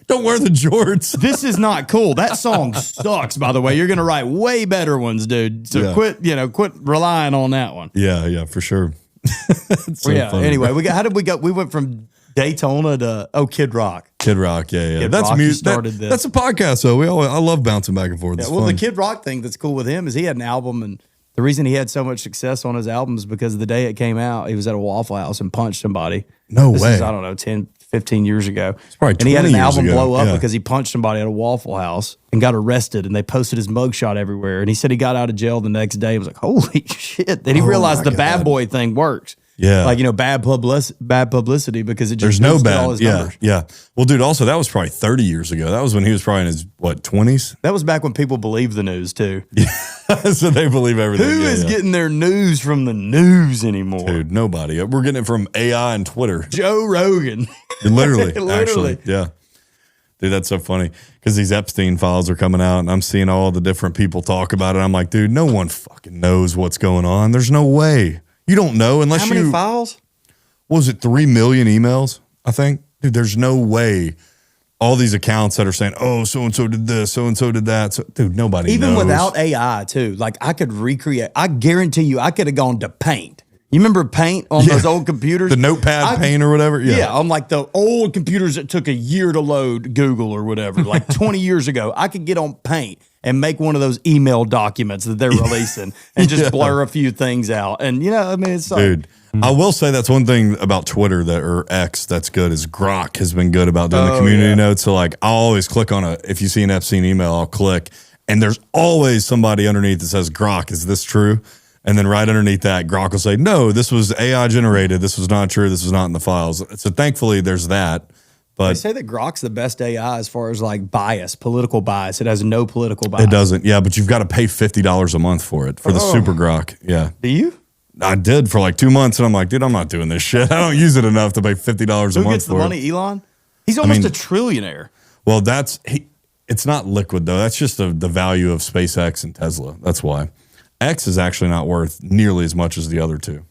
Don't wear the jorts. This is not cool. That song sucks, by the way. You're going to write way better ones, dude. So Yeah. quit relying on that one. Yeah, for sure. It's so Yeah. funny, Anyway, bro. how did we go? We went from Daytona to Kid Rock. Kid Rock, yeah. Kid That's Rock, he music. started this. That's a podcast, though. I love bouncing back and forth. Yeah, It's well, fun. the Kid Rock thing that's cool with him is he had an album, and the reason he had so much success on his albums because the day it came out, he was at a Waffle House and punched somebody. No This way. is, I don't know, 10, 15 years ago. probably and he had 20 an years album ago, blow up yeah. because he punched somebody at a Waffle House and got arrested, and they posted his mugshot everywhere. And he said he got out of jail the next day. He was like, holy shit. Then he realized my the bad God. boy thing works. Yeah. Like, bad publicity because it just There's no boosted all bad. his Yeah, numbers. yeah. Well, dude, also, that was probably 30 years ago. That was when he was probably in his, 20s? That was back when people believed the news, too. So they believe everything. Who Yeah, is yeah. getting their news from the news anymore? Dude, nobody. We're getting it from AI and Twitter. Joe Rogan. Literally, Literally. actually. Yeah. Dude, that's so funny because these Epstein files are coming out and I'm seeing all the different people talk about it. I'm like, dude, no one fucking knows what's going on. There's no way. You don't know unless How many files? what was it, 3 million emails, I think? Dude, there's no way all these accounts that are saying, oh, so-and-so did this, so-and-so did that. So, dude, nobody Even knows. without AI, too. Like, I could recreate. I guarantee you, I could have gone to Paint. You remember Paint on those old computers? the notepad Paint or whatever? Yeah, on like the old computers that took a year to load Google or whatever, like 20 years ago. I could get on Paint and make one of those email documents that they're releasing and just blur a few things out. And, I mean, it's like, dude. I will say that's one thing about Twitter or X that's good is Grok has been good about doing the community notes. So like I'll always click on if you see an Epstein email, I'll click and there's always somebody underneath that says, Grok, is this true? And then right underneath that, Grok will say, no, this was AI generated. This was not true. This was not in the files. So thankfully there's that. But they say that Grok's the best AI as far as like bias, political bias. It has no political bias. It doesn't. Yeah, but you've got to pay $50 a month for it, for the super Grok. Yeah. Do you? I did for like 2 months and I'm like, dude, I'm not doing this shit. I don't use it enough to pay $50 a month Who gets the for money, it. Elon? He's almost a trillionaire. Well, it's not liquid though. That's just the value of SpaceX and Tesla. That's why. X is actually not worth nearly as much as the other two.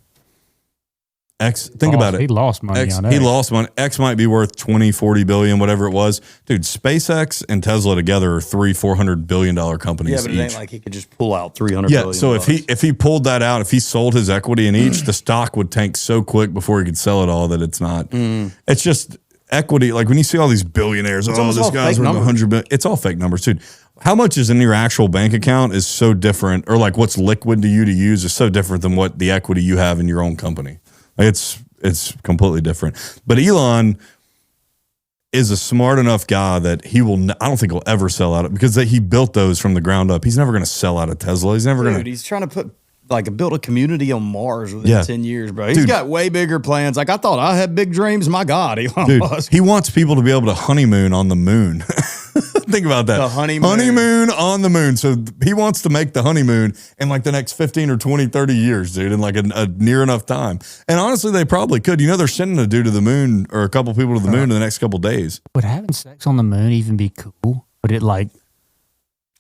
Think about it. He lost money on it. He lost money. X might be worth 20, 40 billion, whatever it was. Dude, SpaceX and Tesla together are $400 billion companies. Yeah, but it ain't like he could just pull out 300 yeah, billion. so if he pulled that out, if he sold his equity in each, the stock would tank so quick before he could sell it all that it's not. It's just equity. Like when you see all these billionaires, this guy's worth 100 billion. It's all fake numbers, dude. How much is in your actual bank account is so different, or like what's liquid to you to use is so different than what the equity you have in your own company. It's completely different. But Elon is a smart enough guy that I don't think he'll ever sell out because he built those from the ground up. He's never going to sell out of Tesla. He's never going to. He's trying to build a community on Mars within 10 years, bro. He's got way bigger plans. Like I thought I had big dreams. My God, Elon Musk. He wants people to be able to honeymoon on the moon. Think about that. The honeymoon. Honeymoon on the moon. So he wants to make the honeymoon in like the next 15 or 20, 30 years, dude, in like a near enough time. And honestly, they probably could. They're sending a dude to the moon or a couple people to the moon in the next couple days. Would having sex on the moon even be cool? Would it like...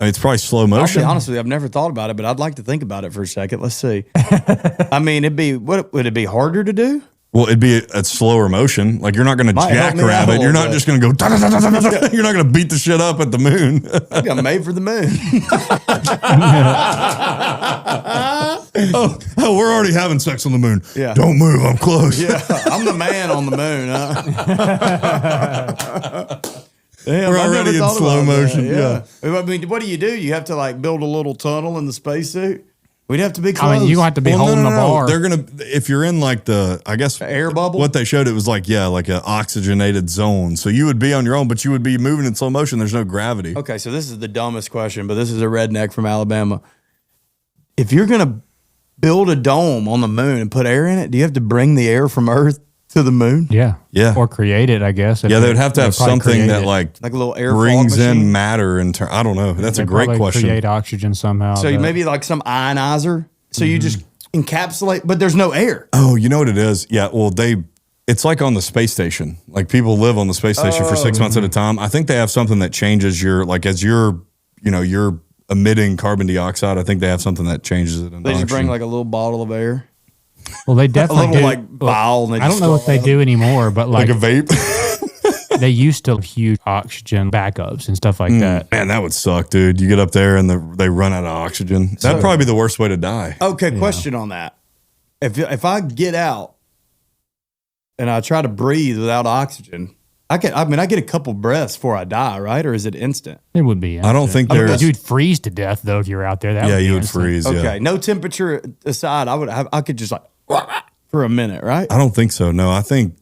I mean, it's probably slow motion. I'll be honest with you, I've never thought about it, but I'd like to think about it for a second. Let's see. I mean, would it be harder to do? Well, it'd be a slower motion. Like you're not going to jackrabbit. You're not just going to go. You're not going to beat the shit up at the moon. I got made for the moon. oh, we're already having sex on the moon. Yeah. Don't move. I'm close. Yeah, I'm the man on the moon. Huh? Damn, we're already in slow motion. Yeah. I mean, what do? You have to like build a little tunnel in the spacesuit. We'd have to be close. I mean, you have to be holding the bar. They're going to, if you're in like the air bubble. What they showed, it was like an oxygenated zone. So you would be on your own, but you would be moving in slow motion. There's no gravity. Okay, so this is the dumbest question, but this is a redneck from Alabama. If you're going to build a dome on the moon and put air in it, do you have to bring the air from Earth to the moon? Yeah. Yeah. Or create it, I guess. Yeah, they would have to have something that like a little air brings machine? in matter. I don't know. That's a great question. Create oxygen somehow. So maybe like some ionizer. So you just encapsulate, but there's no air. Oh, you know what it is? Yeah. Well, it's like on the space station. Like people live on the space station for 6 months at a time. I think they have something that changes as you're emitting carbon dioxide. I think they have something that changes it. They just bring like a little bottle of air. Well, they definitely a little do. like vial. I don't know what they do anymore, but like a vape. They used to have huge oxygen backups and stuff like that. Man, that would suck, dude. You get up there and they run out of oxygen. That'd probably be the worst way to die. Okay, question on that. If I get out and I try to breathe without oxygen, I get a couple breaths before I die, right? Or is it instant? It would be instant. I don't think there's... You'd freeze to death, though, if you're out there. You would freeze, yeah. Okay, no temperature aside, I could just like for a minute, right? I don't think so, no. I think...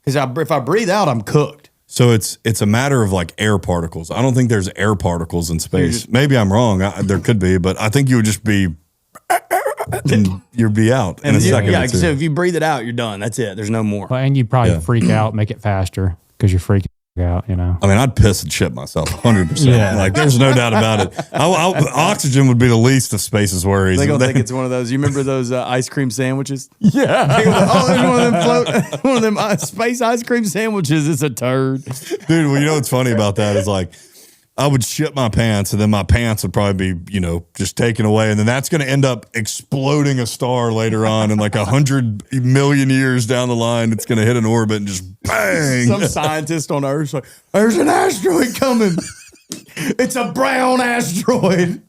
Because if I breathe out, I'm cooked. So it's a matter of like air particles. I don't think there's air particles in space. Maybe I'm wrong. There could be, but I think you would just be... and you'd be out in a second. Yeah, so if you breathe it out, you're done. That's it. There's no more. Well, and you'd probably freak out, make it faster because you're freaking out, I mean, I'd piss and shit myself 100%. Yeah. Like, there's no doubt about it. Oxygen would be the least of space's worries. They're going to think it's one of those. You remember those ice cream sandwiches? Yeah. There's one of them space ice cream sandwiches. It's a turd. Dude, well, what's funny about that is like, I would shit my pants and then my pants would probably be, just taken away. And then that's going to end up exploding a star later on in like 100 million years down the line. It's going to hit an orbit and just bang. Some scientist on Earth's like, there's an asteroid coming. It's a brown asteroid.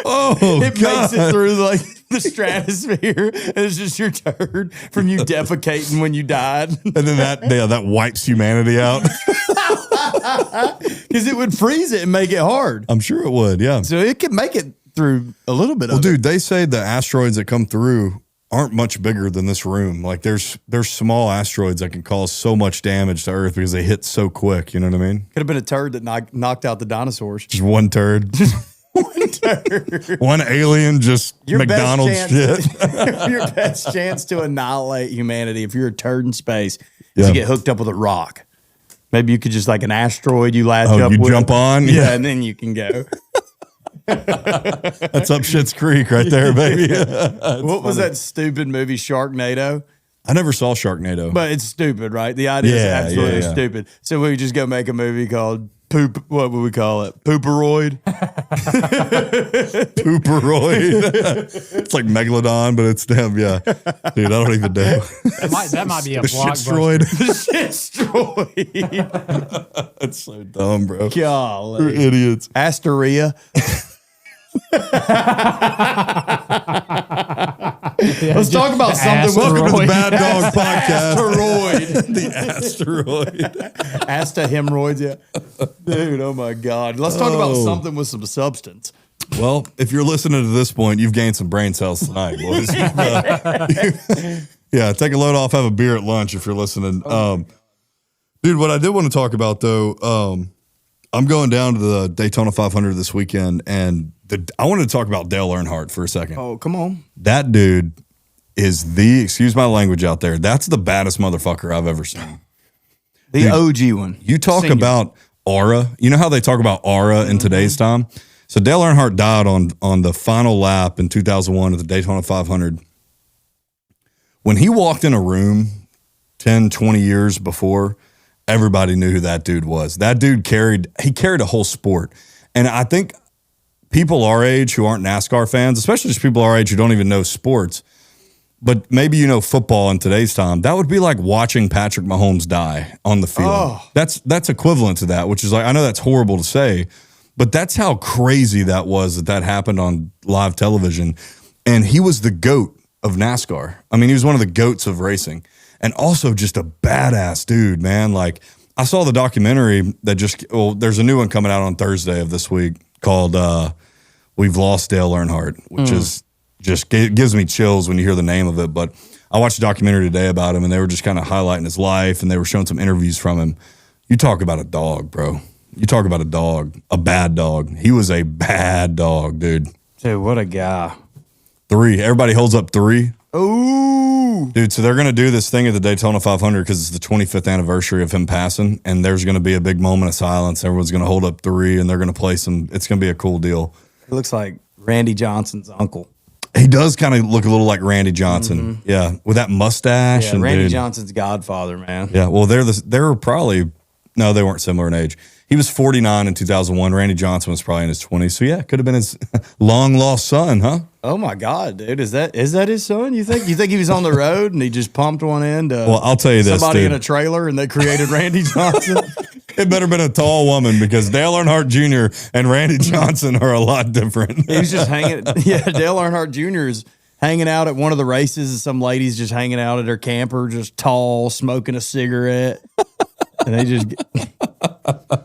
Oh, it God. makes it through like the stratosphere. And it's just your turd from you defecating when you died. And then that wipes humanity out. Because it would freeze it and make it hard. I'm sure it would, yeah. So it could make it through a little bit Well, of dude, they say the asteroids that come through aren't much bigger than this room. Like there's small asteroids that can cause so much damage to Earth because they hit so quick. You know what I mean? Could have been a turd that knocked out the dinosaurs. Just one turd. One turd. One alien, just Your McDonald's shit. Your best chance to annihilate humanity if you're a turd in space is Yeah. to get hooked up with a rock. Maybe you could just like an asteroid you latch Oh, up you with. jump on? Yeah, Yeah. and then you can go. That's up Schitt's Creek right there, baby. What was that stupid movie, Sharknado? I never saw Sharknado. But it's stupid, right? The idea is Yeah, absolutely yeah. stupid. So we just go make a movie called Poop. What would we call it? Pooperoid. Pooperoid. It's like Megalodon, but it's them. Yeah, dude, I don't even know. That might be a The blockbuster. Shitstroid. Destroyed. That's so dumb, bro. We're Golly. idiots. Asteria. Let's talk about something. Welcome to the Asteroid. Bad Dog Podcast. Asteroid. The asteroid. Asta hemorrhoids, yeah. Dude, oh my God. Let's talk about something with some substance. Well, if you're listening to this point, you've gained some brain cells tonight, boys. Yeah, take a load off, have a beer at lunch if you're listening. Dude, what I did want to talk about though, I'm going down to the Daytona 500 this weekend, and I wanted to talk about Dale Earnhardt for a second. Oh, come on. That dude is excuse my language out there, that's the baddest motherfucker I've ever seen. The Dude, OG one. You talk Senior. about aura. You know how they talk about aura in today's time? So Dale Earnhardt died on the final lap in 2001 at the Daytona 500. When he walked in a room 10, 20 years before, everybody knew who that dude was. That dude carried a whole sport. And I think people our age who aren't NASCAR fans, especially just people our age who don't even know sports, but maybe you know football in today's time, that would be like watching Patrick Mahomes die on the field. Oh. That's equivalent to that, which is like, I know that's horrible to say, but that's how crazy that was that happened on live television. And he was the GOAT of NASCAR. I mean, he was one of the GOATs of racing and also just a badass dude, man. Like I saw the documentary that there's a new one coming out on Thursday of this week called We've Lost Dale Earnhardt, which is just gives me chills when you hear the name of it. But I watched a documentary today about him, and they were just kind of highlighting his life, and they were showing some interviews from him. You talk about a dog, bro. You talk about a dog, a bad dog. He was a bad dog, dude. Dude, what a guy. 3. Everybody holds up 3. Ooh. Dude, so they're going to do this thing at the Daytona 500 because it's the 25th anniversary of him passing, and there's going to be a big moment of silence. Everyone's going to hold up 3, and they're going to play some. It's going to be a cool deal. He looks like Randy Johnson's uncle. He does kind of look a little like Randy Johnson. Yeah, with that mustache. Yeah, and Randy dude, Johnson's godfather, man. Yeah, well, they were probably, no, they weren't similar in age. He was 49 in 2001. Randy Johnson was probably in his 20s. So, yeah, could have been his long lost son, huh? Oh my God, dude. Is that his son? You think he was on the road and he just pumped one in to Well, I'll tell you this, somebody dude. in a trailer and they created Randy Johnson? It better been a tall woman because Dale Earnhardt Jr. and Randy Johnson are a lot different. He was just hanging. Yeah, Dale Earnhardt Jr. is hanging out at one of the races, and some lady's just hanging out at her camper, just tall, smoking a cigarette, and they just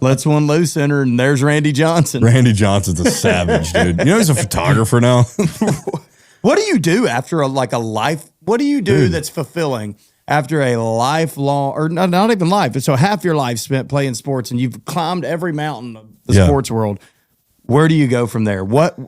lets one loose in her, and there's Randy Johnson. Randy Johnson's a savage, dude. You know he's a photographer now? What do you do after a life? What do you do that's fulfilling after a lifelong, or not even life? So half your life spent playing sports, and you've climbed every mountain of the Yeah. sports world. Where do you go from there? What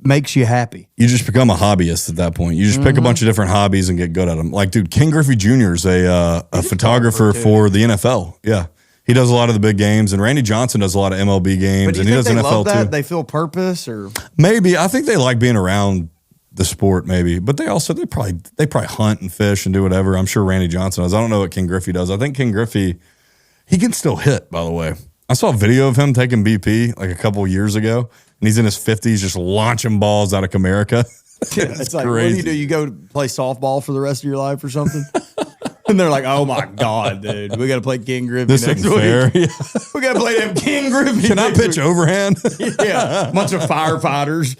makes you happy? You just become a hobbyist at that point. You just pick a bunch of different hobbies and get good at them. Like, dude, Ken Griffey Jr. is a photographer for the NFL. Yeah. He does a lot of the big games, and Randy Johnson does a lot of MLB games, But do and you he think does they NFL love that? too. They feel purpose, or Maybe. I think they like being around the sport, maybe. But they probably hunt and fish and do whatever. I'm sure Randy Johnson does. I don't know what Ken Griffey does. I think Ken Griffey, he can still hit, by the way. I saw a video of him taking BP like a couple years ago, and he's in his 50s just launching balls out of Comerica. it's like, what do? You go play softball for the rest of your life or something? And they're like, "Oh my god, dude, we got to play King Griffey This next isn't week. fair. Yeah. We got to play them King Griffey. Can I next pitch week." overhand? Yeah, bunch of firefighters.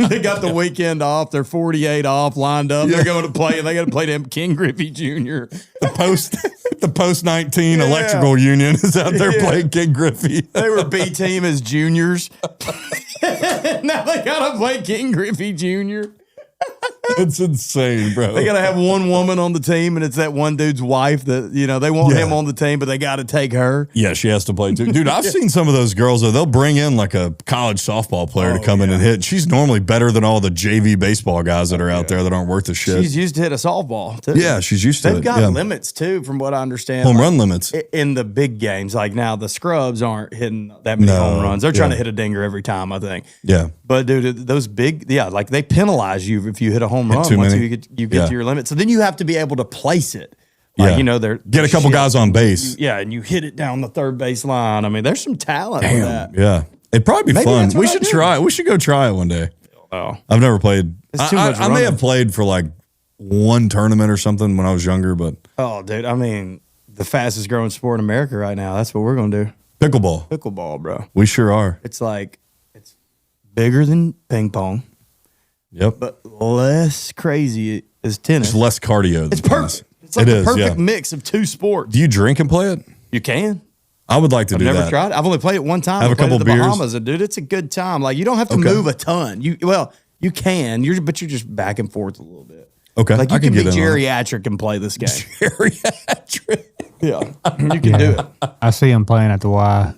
They got the weekend off. They're 48 off, lined up. They're going to play, and they got to play them King Griffey Jr. The post 19 electrical union is out there playing King Griffey. They were B team as juniors. Now they got to play King Griffey Jr. It's insane, bro. They got to have one woman on the team, and it's that one dude's wife that, they want him on the team, but they got to take her. Yeah, she has to play too. Dude, I've seen some of those girls, though. They'll bring in like a college softball player to come in and hit. She's normally better than all the JV baseball guys that are out there that aren't worth a shit. She's used to hit a softball, too. Yeah, she's used to it. They've got limits, too, from what I understand. Home run limits. In the big games. Like now, the scrubs aren't hitting that many home runs. They're trying to hit a dinger every time, I think. Yeah. But, dude, those big, like they penalize you if you hit a home run too once many. you get to your limit. So then you have to be able to place it. They're get a couple guys on base. And you hit it down the third base line. I mean, there's some talent in that. Yeah. It'd probably be Maybe fun. that's what We I should do. try it. We should go try it one day. Oh, I've never played. It's too much I may running. have played for like one tournament or something when I was younger, but dude. I mean, the fastest growing sport in America right now. That's what we're going to do. pickleball. Pickleball, bro. We sure are. It's bigger than ping pong, Yep. but less crazy as tennis. It's less cardio. It's than perfect. tennis. It's like It the is, perfect yeah. mix of two sports. Do you drink and play it? You can. I would like to do Never that. tried it. I've only played it one time. Have I a played couple it in the beers. Bahamas, and dude, it's a good time. Like you don't have to move a ton. You can. But you're just back and forth a little bit. Okay. Like you I can can be get in on it. geriatric and play this game. Geriatric. Yeah, you can do it. I see him playing at the Y.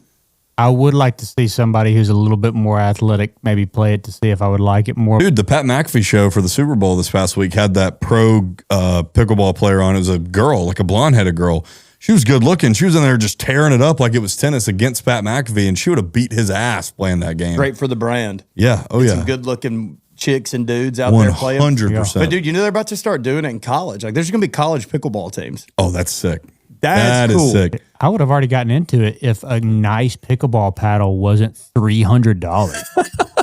I would like to see somebody who's a little bit more athletic maybe play it to see if I would like it more. Dude, the Pat McAfee show for the Super Bowl this past week had that pro pickleball player on. It was a girl, like a blonde-headed girl. She was good looking. She was in there just tearing it up like it was tennis against Pat McAfee, and she would have beat his ass playing that game. Great for the brand. Yeah. Oh, yeah. Some good looking chicks and dudes out there playing. 100%. But dude, they're about to start doing it in college. Like there's going to be college pickleball teams. Oh, that's sick. That's That cool. is sick. I would have already gotten into it if a nice pickleball paddle wasn't $300.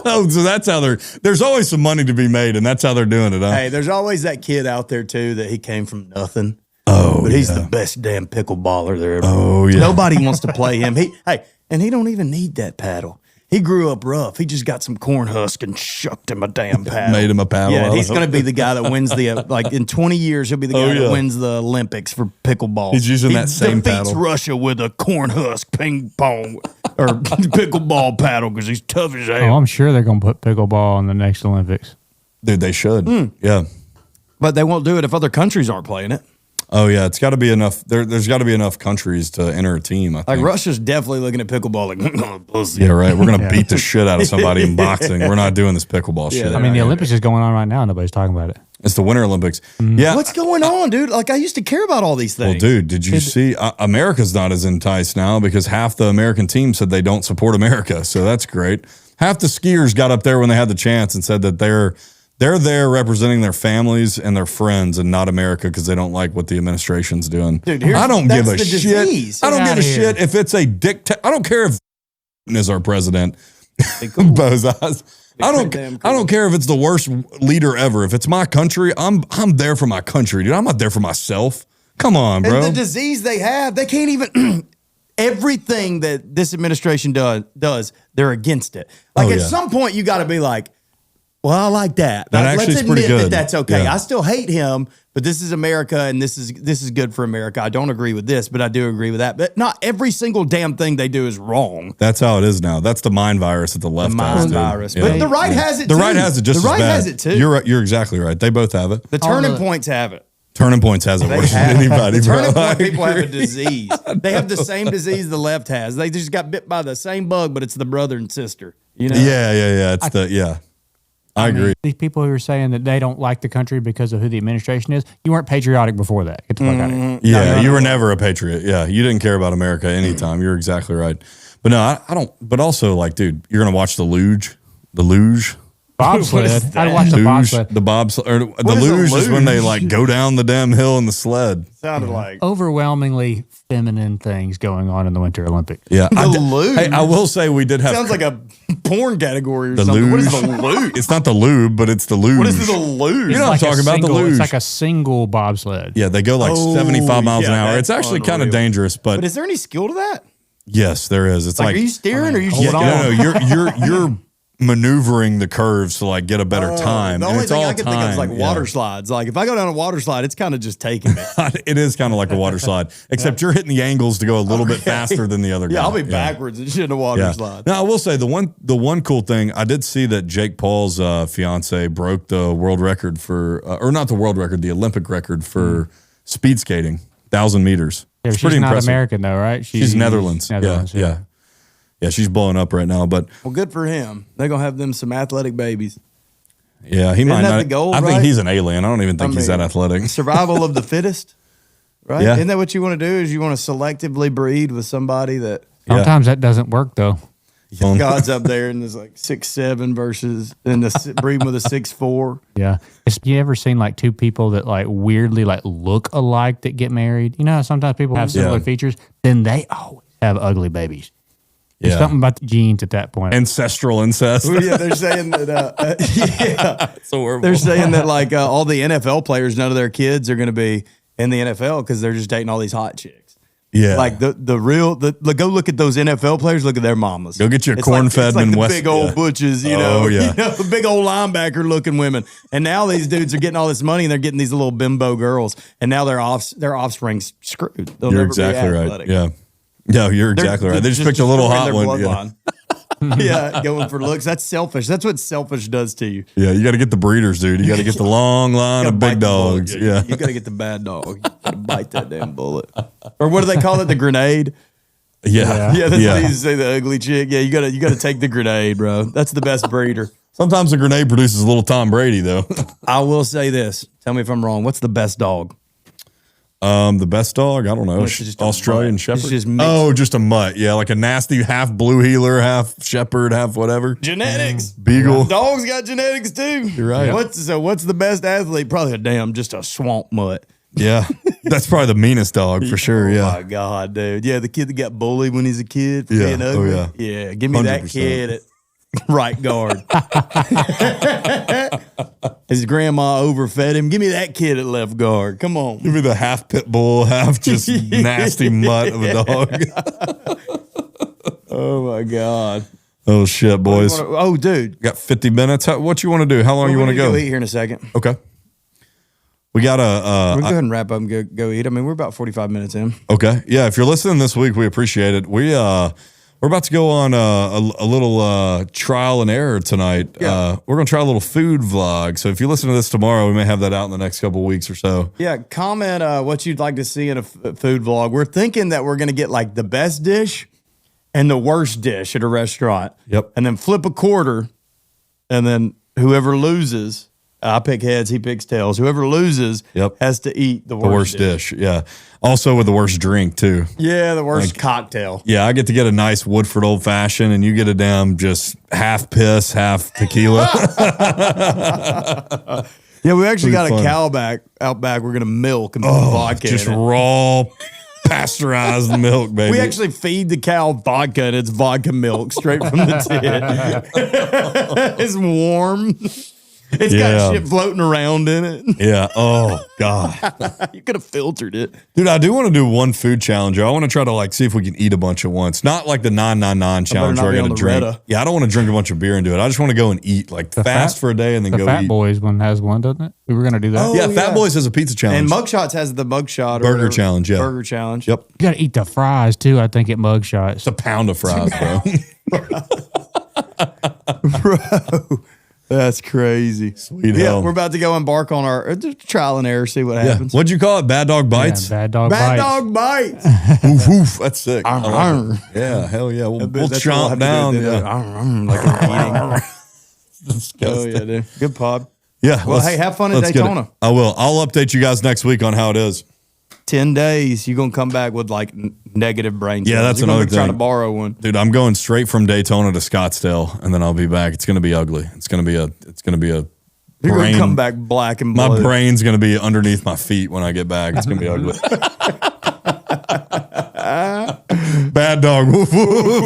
Oh, so that's how there's always some money to be made, and that's how they're doing it, huh? Hey, there's always that kid out there too that he came from nothing. Oh, But he's the best damn pickleballer there ever. Oh, yeah. Nobody wants to play him. And he don't even need that paddle. He grew up rough. He just got some corn husk and shucked him a damn paddle. Made him a paddle Yeah, out he's of going it. to be the guy that wins the like in 20 years. He'll be the guy yeah. that wins the Olympics for pickleball. He's using he that same defeats paddle. Russia with a corn husk ping pong or pickleball paddle because he's tough as Oh, hell. I'm sure they're going to put pickleball in the next Olympics. Dude, they should. Yeah. But they won't do it if other countries aren't playing it. Oh, yeah. It's got to be enough. There's got to be enough countries to enter a team, I Like think. Russia's definitely looking at pickleball like pussy. Yeah, right. We're going to beat the shit out of somebody in boxing. We're not doing this pickleball shit. Yeah. I mean, the Olympics is going on right now. Nobody's talking about it. It's the Winter Olympics. Yeah. What's going on, dude? Like I used to care about all these Well, things. dude, did you see? America's not as enticed now because half the American team said they don't support America. So that's great. Half the skiers got up there when they had the chance and said that they're there representing their families and their friends and not America because they don't like what the administration's doing. Dude, I don't give a that's the shit. disease. I don't Get give a outta here. shit if it's a dictator. I don't care if is our president. Cool. Bozos. I damn cool. don't care if it's the worst leader ever. If it's my country, I'm there for my country, dude. I'm not there for myself. Come on, bro. And the disease they have, they can't even. Everything that this administration does, they're against it. Like Oh, at yeah. some point, you got to be like, "Well, I like that. That Like, actually let's is pretty admit that good. that's okay. Yeah. I still hate him, but this is America, and this is good for America. I don't agree with this, but I do agree with that. But not every single damn thing they do is wrong. That's how it is now. That's the mind virus that the left has. Mind dude. virus, Yeah. but the right has it. The too. right has it just the as right bad. has it too. You're right. You're exactly right. They both have it. The turning the- points have it. Turning Points has it worse than anybody, The bro. turning I point people have a agree. disease. They have the same disease the left has. They just got bit by the same bug, but it's the brother and sister. You know? Yeah. I agree. These people who are saying that they don't like the country because of who the administration is, you weren't patriotic before that. Get the fuck out of here. Yeah, you were never a patriot. Yeah, you didn't care about America anytime. You're exactly right. But no, I don't. But also, like, dude, you're gonna watch the luge. Bobsled. I'd watch the Luge, bobsled. the bobsled, or the is a luge is when they luge? like go down the damn hill in the sled. Sounded like Overwhelmingly feminine things going on in the Winter Olympics. Yeah, luge. Hey, I will say we did have sounds like a porn category or the something. luge. What is the luge? It's not the lube, but it's the luge. What is the luge? You know what I'm talking about, the luge. It's like a single bobsled. Yeah, they go like Oh, 75 miles an yeah, hour. that's It's actually kind of unreal. dangerous, but, But is there any skill to that? yes, there is. It's Like, like, are you steering or are you hold just on. you're maneuvering the curves to like get a better time. The and only it's thing all I can think of is like time, water yeah. slides. Like if I go down a water slide, it's kind of just taking me. It is kind of like a water slide, except you're hitting the angles to go a little bit faster than the other guy. Yeah, I'll be backwards and shit in a water slide. Now I will say the one cool thing I did see that Jake Paul's fiance broke the world record for, or not the world record, the Olympic record for speed skating, 1,000 meters. Yeah, It's she's pretty not impressive. American though, right? She's Netherlands. Yeah. Yeah, she's blowing up right now. But Well, good for him. They're gonna have them some athletic babies. yeah, he might that not. the goal, I think right? he's an alien. I don't even think he's that athletic. Survival of the fittest, right? Yeah. Isn't that what you want to do? Is you want to selectively breed with somebody that Sometimes that doesn't work though. God's up there and there's like 6'7" versus and the breeding with a 6'4". Yeah. You ever seen like two people that like weirdly like look alike that get married? You know how sometimes people have similar Yeah. features? Then they always have ugly babies. There's Yeah. something about the genes at that point. Ancestral incest. Well, yeah, they're saying that. Yeah, So horrible. they're saying that like all the NFL players, none of their kids are going to be in the NFL because they're just dating all these hot chicks. Yeah. Like go look at those NFL players. Look at their mamas. Go get you a It's corn-fed like the West- big old yeah. butches, you Oh, know, yeah. the big old linebacker looking women. And now these dudes are getting all this money and they're getting these little bimbo girls. And now their offspring's screwed. They'll You're never be exactly right. athletic. Yeah. Yeah, you're exactly right. They just picked a little hot destroying one. their Yeah. bloodline. Yeah, going for looks. That's selfish. That's what selfish does to you. Yeah, you got to get the breeders, dude. You got to get the long line You of gotta big bite the bullet, dogs. dude. Yeah. You got to get the bad dog. You got to bite that damn bullet. Or what do they call it? The grenade? Yeah. Yeah, that's what they used to say, the ugly chick. Yeah, you gotta take the grenade, bro. That's the best breeder. Sometimes the grenade produces a little Tom Brady, though. I will say this. Tell me if I'm wrong. What's the best dog? The best dog, I don't know. It's just a Australian mutt. Shepherd. It's just mixed. Oh, just a mutt. Yeah, like a nasty half blue healer, half shepherd, half whatever. Genetics. Beagle. Dogs got genetics too. You're right. What's the best athlete? Probably just a swamp mutt. Yeah, that's probably the meanest dog for sure. Oh Yeah. my God, dude. Yeah, the kid that got bullied when he's a kid for Yeah. being Oh, ugly. yeah. Yeah, give me that 100%. kid at right guard. His grandma overfed him. Give me that kid at left guard. Come on. Give me the half pit bull, half just nasty mutt of a dog. Oh my God. Oh shit, boys. Oh, dude. Got 50 minutes. What you want to do? How long you We're want to gonna go? eat here in a second. Okay. We got We'll go a ahead and wrap up and go eat. I mean, we're about 45 minutes in. okay. Yeah, if you're listening this week, we appreciate it. We're about to go on a little trial and error tonight. Yeah. We're going to try a little food vlog. So if you listen to this tomorrow, we may have that out in the next couple of weeks or so. Yeah, comment what you'd like to see in a food vlog. We're thinking that we're going to get like the best dish and the worst dish at a restaurant. Yep. And then flip a quarter, and then whoever loses, I pick heads, he picks tails. Whoever loses Yep. has to eat the The worst worst dish. Yeah. Also with the worst drink too. Yeah, the worst cocktail. Yeah, I get to get a nice Woodford old fashioned, and you get a damn just half piss, half tequila. Yeah, we actually got Pretty a fun. cow out back. We're going to milk and put vodka just in it. raw pasteurized milk, baby. We actually feed the cow vodka, and it's vodka milk straight from the tin. It's warm. It's Yeah. got shit floating around in it. Yeah. Oh God, You could have filtered it. dude, I do want to do one food challenge. I want to try to like see if we can eat a bunch at once. Not like the 999 challenge not where I be got on to the drink. Retta. Yeah, I don't want to drink a bunch of beer and do it. I just want to go and eat, like fast for a day and then The go Fat eat. Boys one has one, doesn't it? We were going to do that. Oh, Yeah, yeah. Fat Boys has a pizza challenge. And Mugshots has the mugshot. or Burger whatever. challenge, yeah. Burger challenge. Yep, You got to eat the fries too, I think, at Mugshots. it's a pound of fries, bro. Bro, that's crazy. Sweet Yeah, hell. we're about to go embark on our just trial and error, see what Yeah. happens. What'd you call it? Bad dog bites. Yeah, bad dog Bad bites. dog bites. Woof, woof. That's sick. I like it. Arr. Yeah, hell yeah. We'll That's what we'll have chomp to down. do, Yeah. like we're eating. Oh Disgusting. yeah, dude. Good pod. Yeah. Well, hey, have fun at let's get it. Daytona. I will. I'll update you guys next week on how it is. 10 days, you're going to come back with like negative brain cells. Yeah, that's you're gonna another be trying thing. to borrow one. Dude, I'm going straight from Daytona to Scottsdale, and then I'll be back. It's going to be ugly. It's going to be a You're going brain. to come back black and blue. My brain's going to be underneath my feet when I get back. It's going to be ugly. Bad dog. Woof, woof.